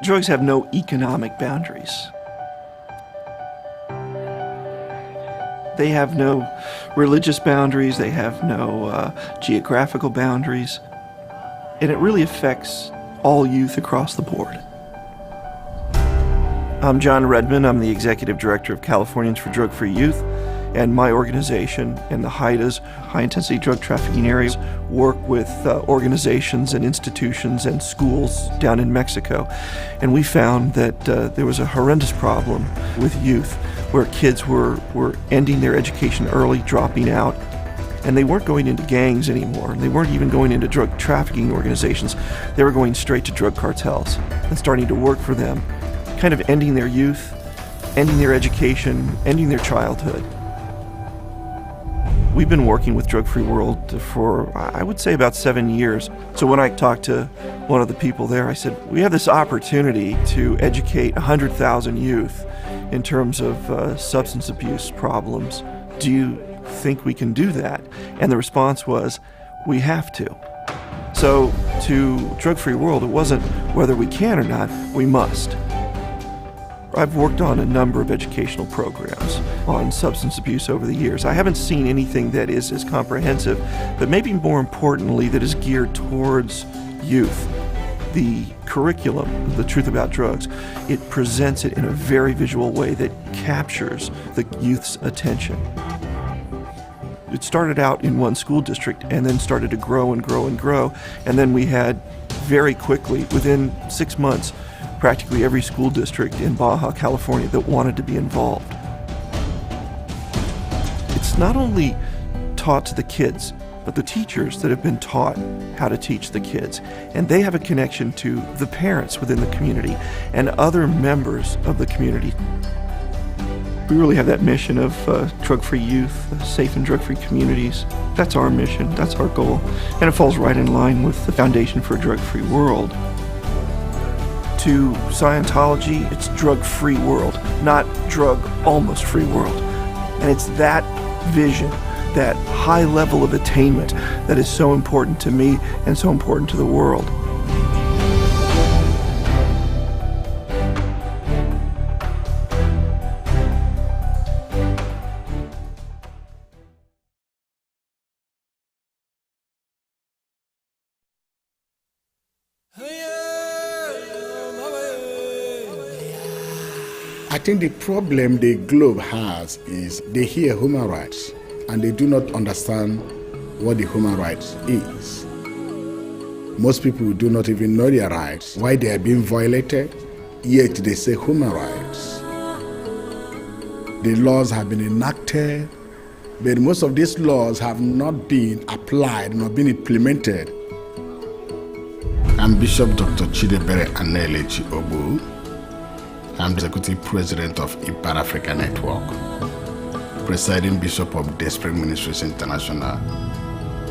Drugs have no economic boundaries. They have no religious boundaries, they have no geographical boundaries, and it really affects all youth across the board. I'm John Redman. I'm the Executive Director of Californians for Drug-Free Youth, and my organization and the HIDAs, high-intensity drug trafficking areas, work with organizations and institutions and schools down in Mexico. And we found that there was a horrendous problem with youth where kids were ending their education early, dropping out, and they weren't going into gangs anymore. They weren't even going into drug trafficking organizations. They were going straight to drug cartels and starting to work for them, kind of ending their youth, ending their education, ending their childhood. We've been working with Drug-Free World for, I would say, about 7 years. So when I talked to one of the people there, I said, we have this opportunity to educate 100,000 youth in terms of substance abuse problems. Do you think we can do that? And the response was, we have to. So to Drug-Free World, it wasn't whether we can or not, we must. I've worked on a number of educational programs on substance abuse over the years. I haven't seen anything that is as comprehensive, but maybe more importantly, that is geared towards youth. The curriculum, The Truth About Drugs, it presents it in a very visual way that captures the youth's attention. It started out in one school district and then started to grow and grow and grow, and then we had very quickly, within 6 months, practically every school district in Baja California that wanted to be involved. It's not only taught to the kids, but the teachers that have been taught how to teach the kids. And they have a connection to the parents within the community and other members of the community. We really have that mission of drug-free youth, safe and drug-free communities. That's our mission, that's our goal. And it falls right in line with the Foundation for a Drug-Free World. To Scientology, it's drug-free world, not drug-almost-free world. And it's that vision, that high level of attainment that is so important to me and so important to the world. I think the problem the globe has is they hear human rights and they do not understand what the human rights is. Most people do not even know their rights, why they are being violated, yet they say human rights. The laws have been enacted, but most of these laws have not been applied, not been implemented. I'm Bishop Dr. Chidebere Anelechi Obu. I'm the Executive President of IPAR Africa Network, Presiding Bishop of Dayspring Ministries International.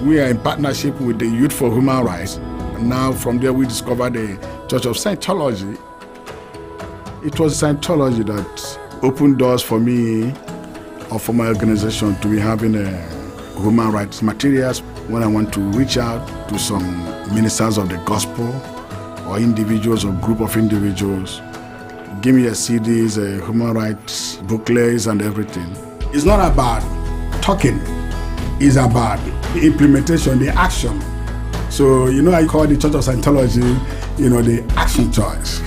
We are in partnership with the Youth for Human Rights. Now from there we discovered the Church of Scientology. It was Scientology that opened doors for me or for my organization to be having human rights materials when I want to reach out to some ministers of the gospel or individuals or group of individuals. Give me a CDs, human rights booklets and everything. It's not about talking, it's about the implementation, the action. So, I call the Church of Scientology, the action church.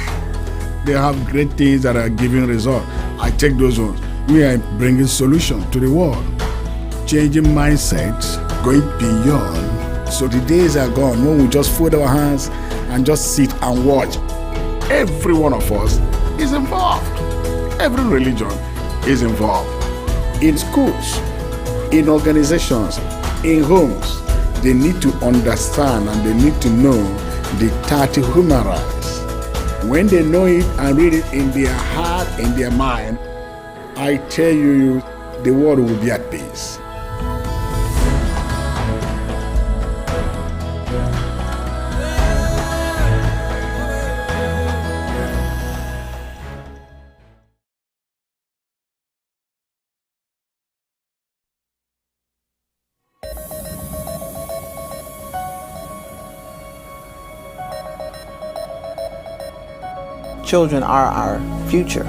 They have great things that are giving results. I take those ones. We are bringing solutions to the world, changing mindsets, going beyond. So the days are gone when we just fold our hands and just sit and watch. Every one of us is involved. Every religion is involved. In schools, in organizations, in homes, they need to understand and they need to know the 30 human rights. When they know it and read it in their heart, in their mind, I tell you, the world will be at peace. children are our future.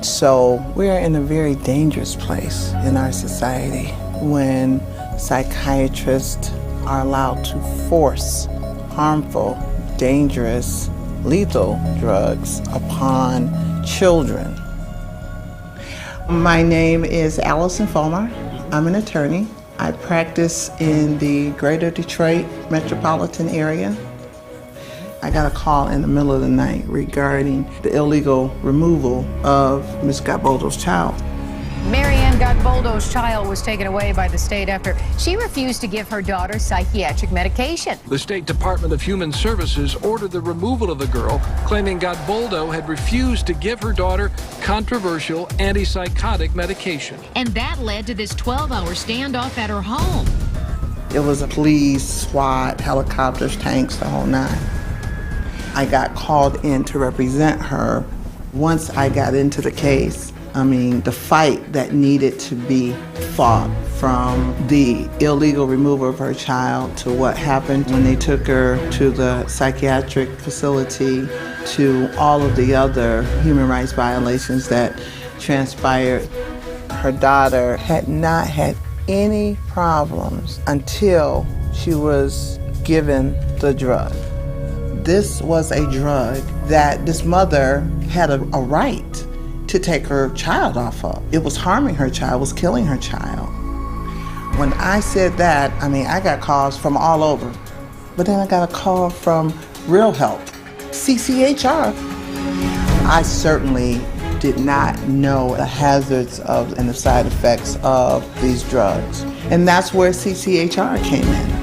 So we're in a very dangerous place in our society when psychiatrists are allowed to force harmful, dangerous, lethal drugs upon children. My name is Allison Fulmer. I'm an attorney. I practice in the greater Detroit metropolitan area. I got a call in the middle of the night regarding the illegal removal of Ms. Gatboldo's child. Marianne Gatboldo's child was taken away by the state after she refused to give her daughter psychiatric medication. The State Department of Human Services ordered the removal of the girl, claiming Gatboldo had refused to give her daughter controversial antipsychotic medication. And that led to this 12-hour standoff at her home. It was a police, SWAT, helicopters, tanks, the whole nine. I got called in to represent her. Once I got into the case, the fight that needed to be fought, from the illegal removal of her child to what happened when they took her to the psychiatric facility, to all of the other human rights violations that transpired. Her daughter had not had any problems until she was given the drug. This was a drug that this mother had a right to take her child off of. It was harming her child, was killing her child. When I said that, I got calls from all over. But then I got a call from Real Help, CCHR. I certainly did not know the hazards of and the side effects of these drugs. And that's where CCHR came in.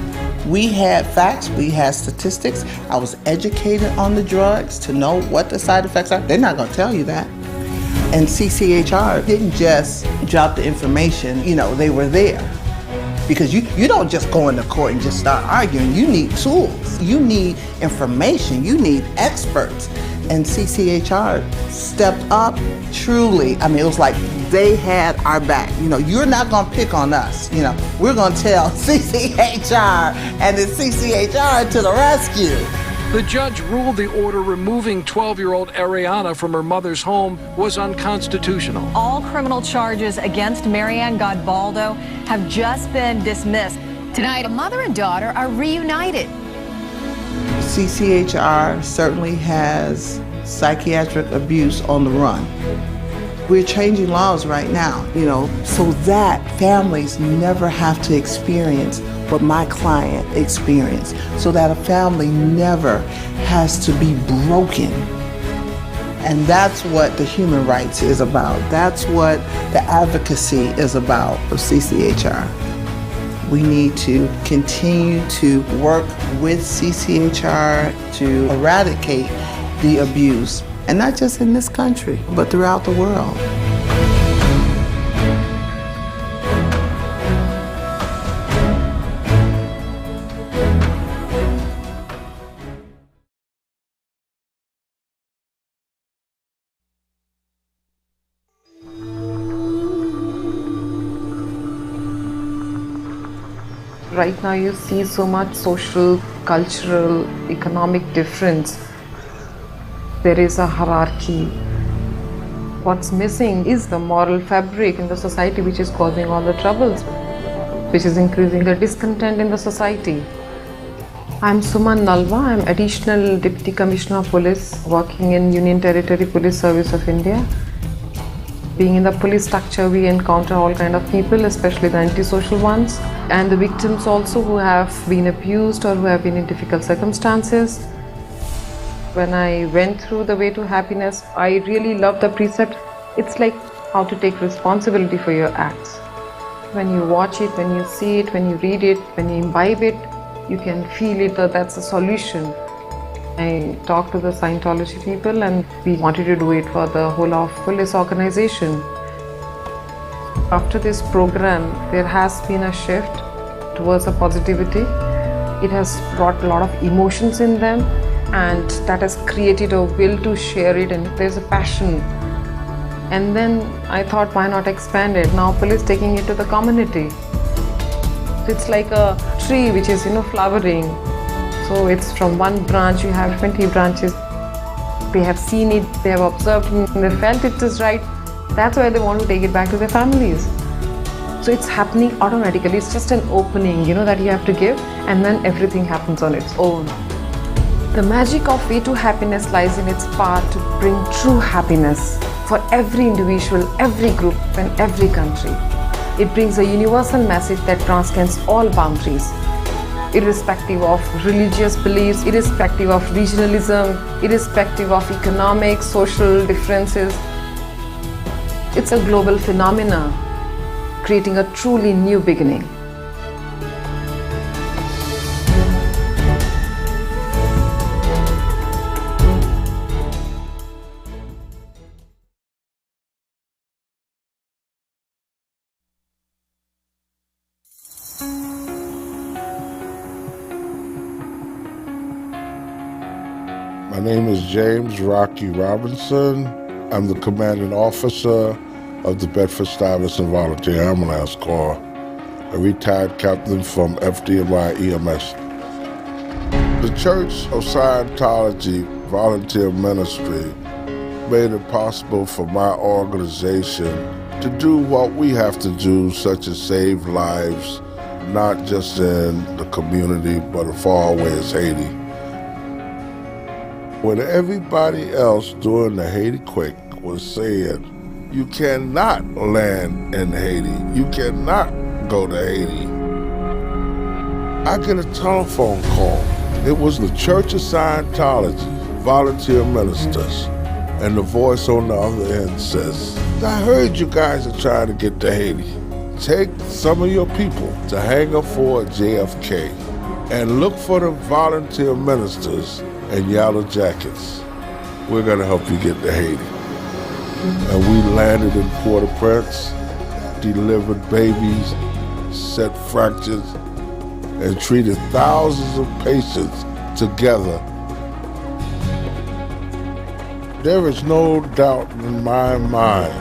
We had facts, we had statistics. I was educated on the drugs to know what the side effects are. They're not gonna tell you that. And CCHR didn't just drop the information, they were there. Because you don't just go into court and just start arguing. You need tools, you need information, you need experts. And CCHR stepped up truly. It was like they had our back. You're not gonna pick on us. We're gonna tell CCHR, and it's CCHR to the rescue. The judge ruled the order removing 12-year-old Ariana from her mother's home was unconstitutional. All criminal charges against Marianne Gatboldo have just been dismissed. Tonight, a mother and daughter are reunited. CCHR certainly has psychiatric abuse on the run. We're changing laws right now, so that families never have to experience what my client experienced, so that a family never has to be broken. And that's what the human rights is about. That's what the advocacy is about of CCHR. We need to continue to work with CCHR to eradicate the abuse, and not just in this country, but throughout the world. Right now you see so much social, cultural, economic difference. There is a hierarchy. What's missing is the moral fabric in the society, which is causing all the troubles, which is increasing the discontent in the society. I'm Suman Nalva. I'm Additional Deputy Commissioner of Police working in Union Territory Police Service of India. Being in the police structure, we encounter all kind of people, especially the antisocial ones, and the victims also who have been abused or who have been in difficult circumstances. When I went through The Way to Happiness, I really loved the precept. It's like how to take responsibility for your acts. When you watch it, when you see it, when you read it, when you imbibe it, you can feel it that that's a solution. I talked to the Scientology people and we wanted to do it for the whole of police organization. After this program, there has been a shift towards a positivity. It has brought a lot of emotions in them, and that has created a will to share it, and there's a passion. And then I thought, why not expand it? Now police taking it to the community. It's like a tree which is, flowering. So it's from one branch, you have 20 branches. They have seen it, they have observed, and they felt it is right. That's why they want to take it back to their families. So it's happening automatically. It's just an opening, that you have to give, and then everything happens on its own. The magic of Way to Happiness lies in its power to bring true happiness for every individual, every group, and every country. It brings a universal message that transcends all boundaries, irrespective of religious beliefs, irrespective of regionalism, irrespective of economic, social differences. It's a global phenomenon, creating a truly new beginning. My name is James Rocky Robinson. I'm the commanding officer of the Bedford-Stuyvesant Volunteer Ambulance Corps, a retired captain from FDNY EMS. The Church of Scientology Volunteer Ministry made it possible for my organization to do what we have to do, such as save lives, not just in the community, but as far away as Haiti. When everybody else during the Haiti quake was saying, you cannot land in Haiti, you cannot go to Haiti, I get a telephone call. It was the Church of Scientology, volunteer ministers, and the voice on the other end says, I heard you guys are trying to get to Haiti. Take some of your people to Hangar 4 at JFK and look for the volunteer ministers and yellow jackets. We're gonna help you get to Haiti. And we landed in Port-au-Prince, delivered babies, set fractures, and treated thousands of patients together. There is no doubt in my mind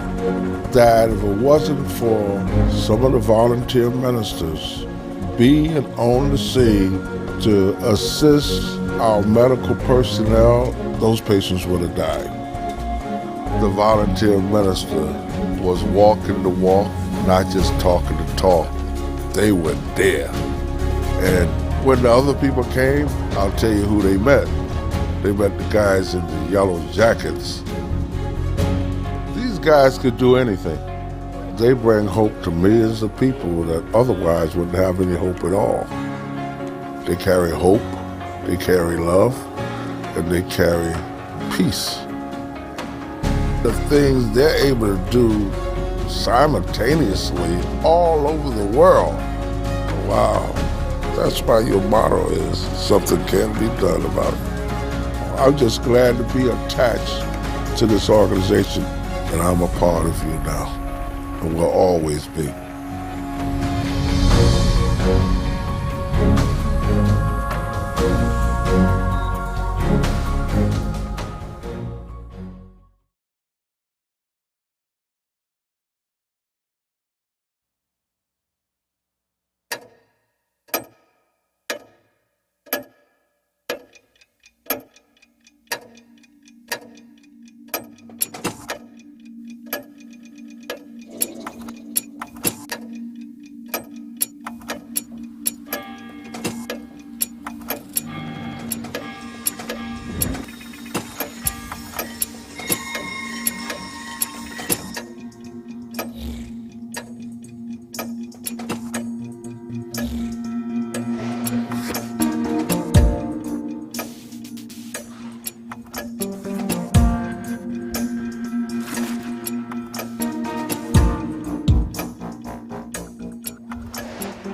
that if it wasn't for some of the volunteer ministers being on the scene to assist our medical personnel, those patients would have died. The volunteer minister was walking the walk, not just talking the talk. They were there. And when the other people came, I'll tell you who they met. They met the guys in the yellow jackets. These guys could do anything. They bring hope to millions of people that otherwise wouldn't have any hope at all. They carry hope, they carry love, and they carry peace. The things they're able to do simultaneously all over the world. Wow, that's why your motto is something can be done about it. I'm just glad to be attached to this organization, and I'm a part of you now, and will always be.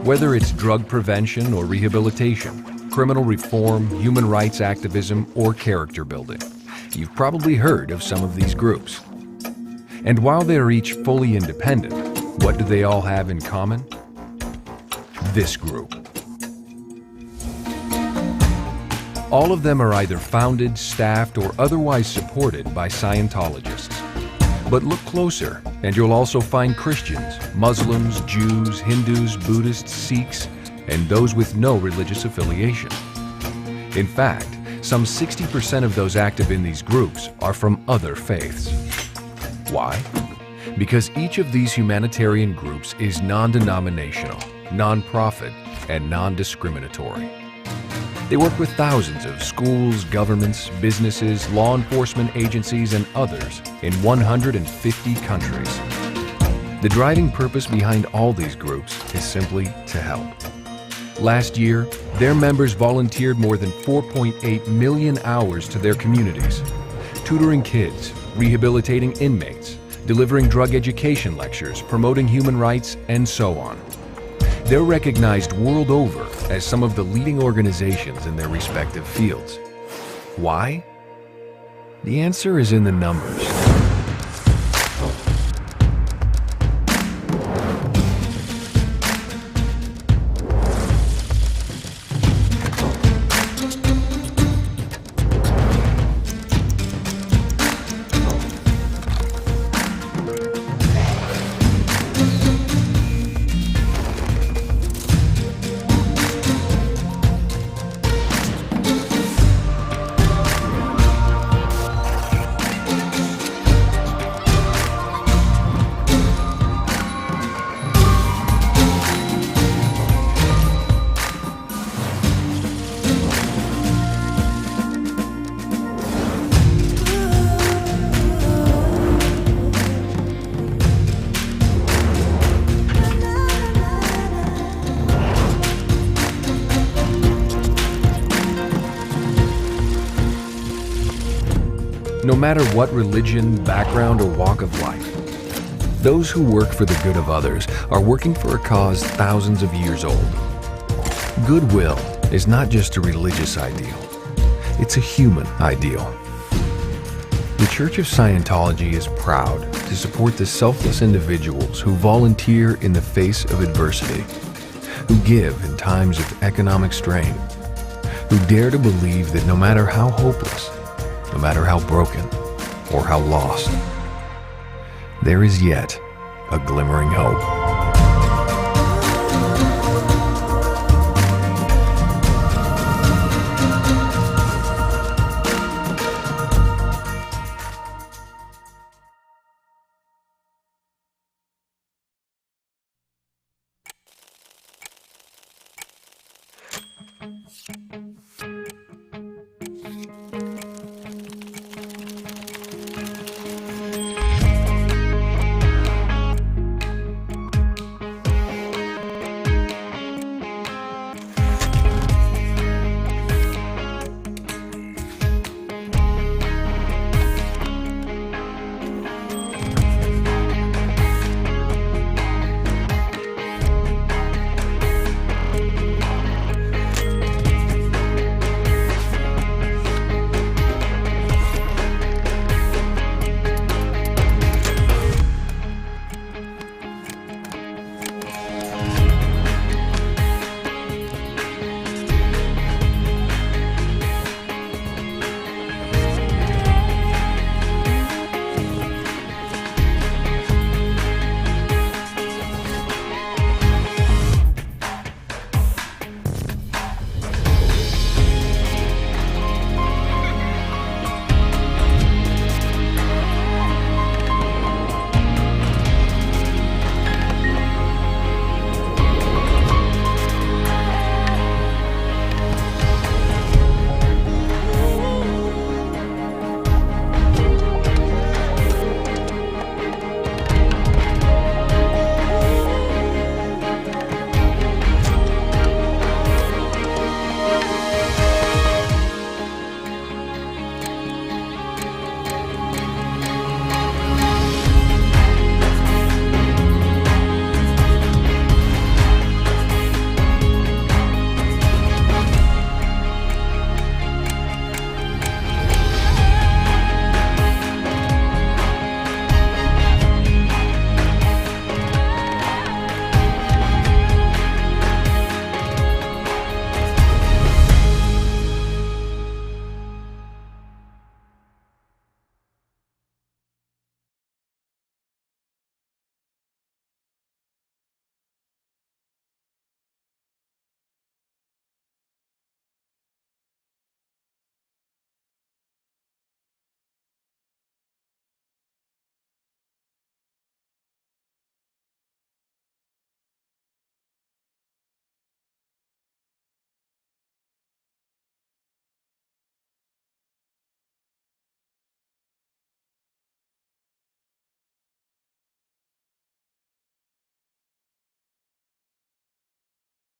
Whether it's drug prevention or rehabilitation, criminal reform, human rights activism, or character building, you've probably heard of some of these groups. And while they are each fully independent, what do they all have in common? This group. All of them are either founded, staffed, or otherwise supported by Scientologists. But look closer, and you'll also find Christians, Muslims, Jews, Hindus, Buddhists, Sikhs, and those with no religious affiliation. In fact, Some 60% of those active in these groups are from other faiths. Why? Because each of these humanitarian groups is non-denominational, non-profit, and non-discriminatory. They work with thousands of schools, governments, businesses, law enforcement agencies, and others in 150 countries. The driving purpose behind all these groups is simply to help. Last year, their members volunteered more than 4.8 million hours to their communities, tutoring kids, rehabilitating inmates, delivering drug education lectures, promoting human rights, and so on. They're recognized world over as some of the leading organizations in their respective fields. Why? The answer is in the numbers. No matter what religion, background, or walk of life, those who work for the good of others are working for a cause thousands of years old. Goodwill is not just a religious ideal, it's a human ideal. The Church of Scientology is proud to support the selfless individuals who volunteer in the face of adversity, who give in times of economic strain, who dare to believe that no matter how hopeless, no matter how broken or how lost, there is yet a glimmering hope.